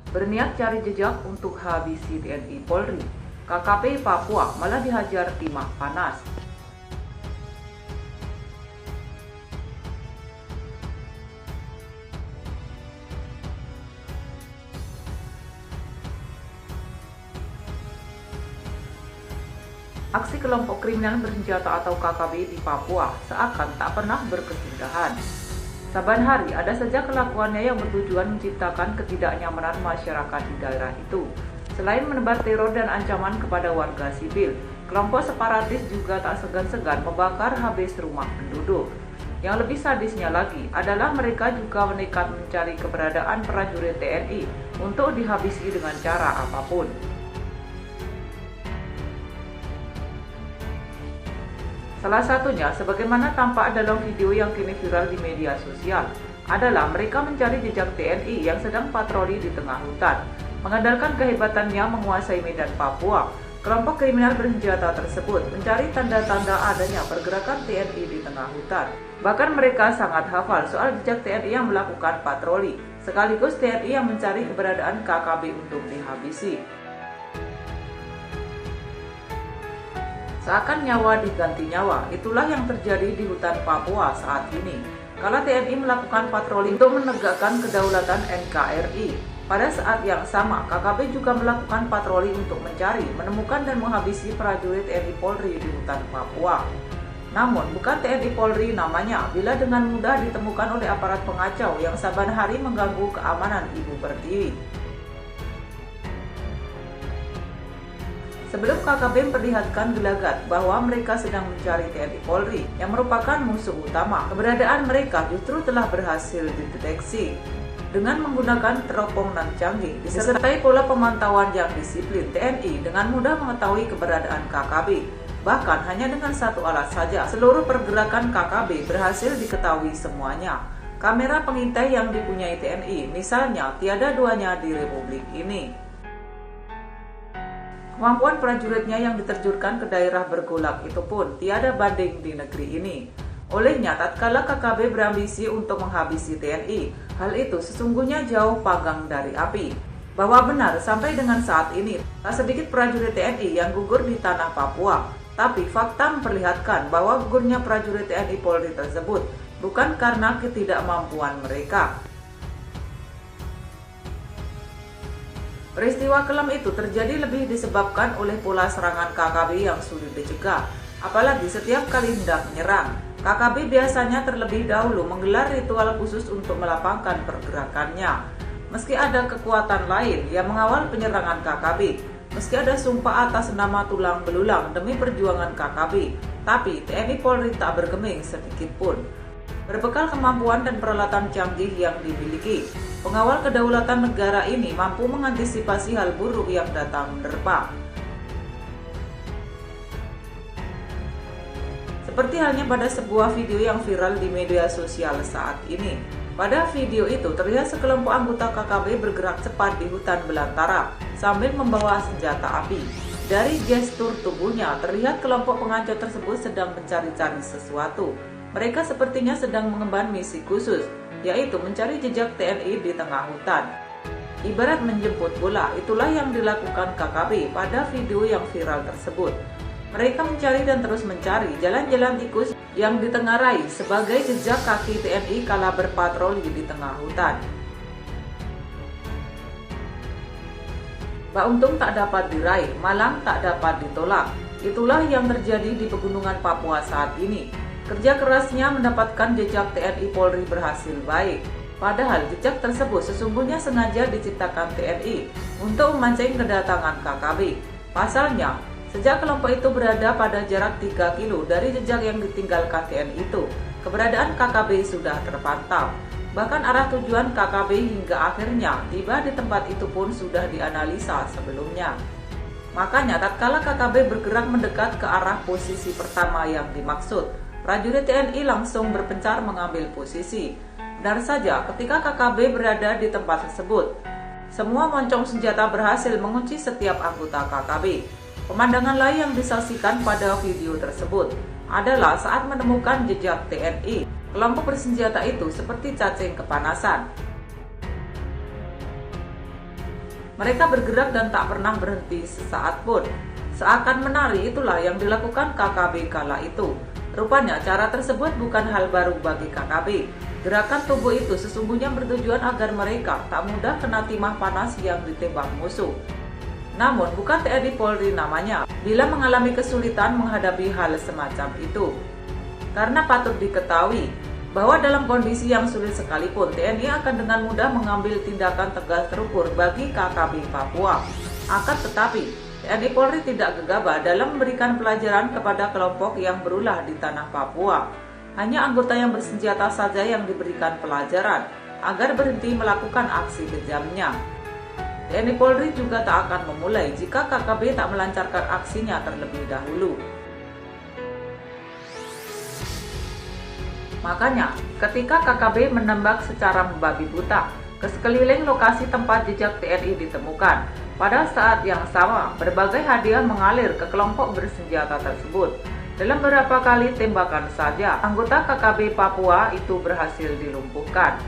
Berniat cari jejak untuk habisi TNI Polri, KKP Papua malah dihajar timah panas. Aksi kelompok kriminal bersenjata atau KKB di Papua seakan tak pernah berkesudahan. Saban hari ada saja kelakuannya yang bertujuan menciptakan ketidaknyamanan masyarakat di daerah itu. Selain menebar teror dan ancaman kepada warga sipil, kelompok separatis juga tak segan-segan membakar habis rumah penduduk. Yang lebih sadisnya lagi adalah mereka juga menekat mencari keberadaan prajurit TNI untuk dihabisi dengan cara apapun. Salah satunya, sebagaimana tampak dalam video yang kini viral di media sosial, adalah mereka mencari jejak TNI yang sedang patroli di tengah hutan. Mengandalkan kehebatannya menguasai medan Papua, kelompok kriminal bersenjata tersebut mencari tanda-tanda adanya pergerakan TNI di tengah hutan. Bahkan mereka sangat hafal soal jejak TNI yang melakukan patroli, sekaligus TNI yang mencari keberadaan KKB untuk dihabisi. Seakan nyawa diganti nyawa, itulah yang terjadi di hutan Papua saat ini. Kala TNI melakukan patroli untuk menegakkan kedaulatan NKRI. Pada saat yang sama, KKB juga melakukan patroli untuk mencari, menemukan dan menghabisi prajurit TNI Polri di hutan Papua. Namun, bukan TNI Polri namanya bila dengan mudah ditemukan oleh aparat pengacau yang saban hari mengganggu keamanan Ibu Pertiwi. Sebelum KKB memperlihatkan gelagat bahwa mereka sedang mencari TNI Polri yang merupakan musuh utama, keberadaan mereka justru telah berhasil dideteksi. Dengan menggunakan teropong nan canggih, disertai pola pemantauan yang disiplin, TNI dengan mudah mengetahui keberadaan KKB. Bahkan hanya dengan satu alat saja, seluruh pergerakan KKB berhasil diketahui semuanya. Kamera pengintai yang dipunyai TNI, misalnya, tiada duanya di Republik ini. Kemampuan prajuritnya yang diterjunkan ke daerah bergolak itu pun tiada banding di negeri ini. Olehnya, tatkala KKB berambisi untuk menghabisi TNI, hal itu sesungguhnya jauh panggang dari api. Bahwa benar, sampai dengan saat ini, tak sedikit prajurit TNI yang gugur di tanah Papua. Tapi fakta memperlihatkan bahwa gugurnya prajurit TNI Polri tersebut bukan karena ketidakmampuan mereka. Peristiwa kelam itu terjadi lebih disebabkan oleh pola serangan KKB yang sulit dicegah. Apalagi setiap kali hendak menyerang, KKB biasanya terlebih dahulu menggelar ritual khusus untuk melapangkan pergerakannya. Meski ada kekuatan lain yang mengawal penyerangan KKB, meski ada sumpah atas nama tulang belulang demi perjuangan KKB, tapi TNI Polri tak bergeming sedikit pun. Berbekal kemampuan dan peralatan canggih yang dimiliki, pengawal kedaulatan negara ini mampu mengantisipasi hal buruk yang datang menerpa. Seperti halnya pada sebuah video yang viral di media sosial saat ini. Pada video itu terlihat sekelompok anggota KKB bergerak cepat di hutan belantara sambil membawa senjata api. Dari gestur tubuhnya terlihat kelompok pengacau tersebut sedang mencari-cari sesuatu. Mereka sepertinya sedang mengemban misi khusus, yaitu mencari jejak TNI di tengah hutan. Ibarat menjemput bola, itulah yang dilakukan KKB pada video yang viral tersebut. Mereka mencari dan terus mencari jalan-jalan tikus yang ditengarai sebagai jejak kaki TNI kala berpatroli di tengah hutan. Bak untung tak dapat diraih, malang tak dapat ditolak. Itulah yang terjadi di pegunungan Papua saat ini. Kerja kerasnya mendapatkan jejak TNI Polri berhasil baik. Padahal jejak tersebut sesungguhnya sengaja diciptakan TNI untuk memancing kedatangan KKB. Pasalnya, sejak kelompok itu berada pada jarak 3 kilo dari jejak yang ditinggalkan TNI itu, keberadaan KKB sudah terpantau. Bahkan arah tujuan KKB hingga akhirnya tiba di tempat itu pun sudah dianalisa sebelumnya. Makanya tatkala KKB bergerak mendekat ke arah posisi pertama yang dimaksud, prajurit TNI langsung berpencar mengambil posisi. Benar saja, ketika KKB berada di tempat tersebut, semua moncong senjata berhasil mengunci setiap anggota KKB. Pemandangan lain yang disaksikan pada video tersebut adalah saat menemukan jejak TNI. Kelompok bersenjata itu seperti cacing kepanasan. Mereka bergerak dan tak pernah berhenti sesaat pun. Seakan menari, itulah yang dilakukan KKB kala itu. Rupanya cara tersebut bukan hal baru bagi KKB. Gerakan tubuh itu sesungguhnya bertujuan agar mereka tak mudah kena timah panas yang ditembak musuh. Namun bukan TNI Polri namanya bila mengalami kesulitan menghadapi hal semacam itu. Karena patut diketahui bahwa dalam kondisi yang sulit sekalipun, TNI akan dengan mudah mengambil tindakan tegas terukur bagi KKB Papua. Akan tetapi, TNI Polri tidak gegabah dalam memberikan pelajaran kepada kelompok yang berulah di tanah Papua. Hanya anggota yang bersenjata saja yang diberikan pelajaran agar berhenti melakukan aksi kejamnya. TNI Polri juga tak akan memulai jika KKB tak melancarkan aksinya terlebih dahulu. Makanya, ketika KKB menembak secara membabi buta ke sekeliling lokasi tempat jejak TNI ditemukan, pada saat yang sama berbagai hadiah mengalir ke kelompok bersenjata tersebut. Dalam beberapa kali tembakan saja, anggota KKB Papua itu berhasil dilumpuhkan.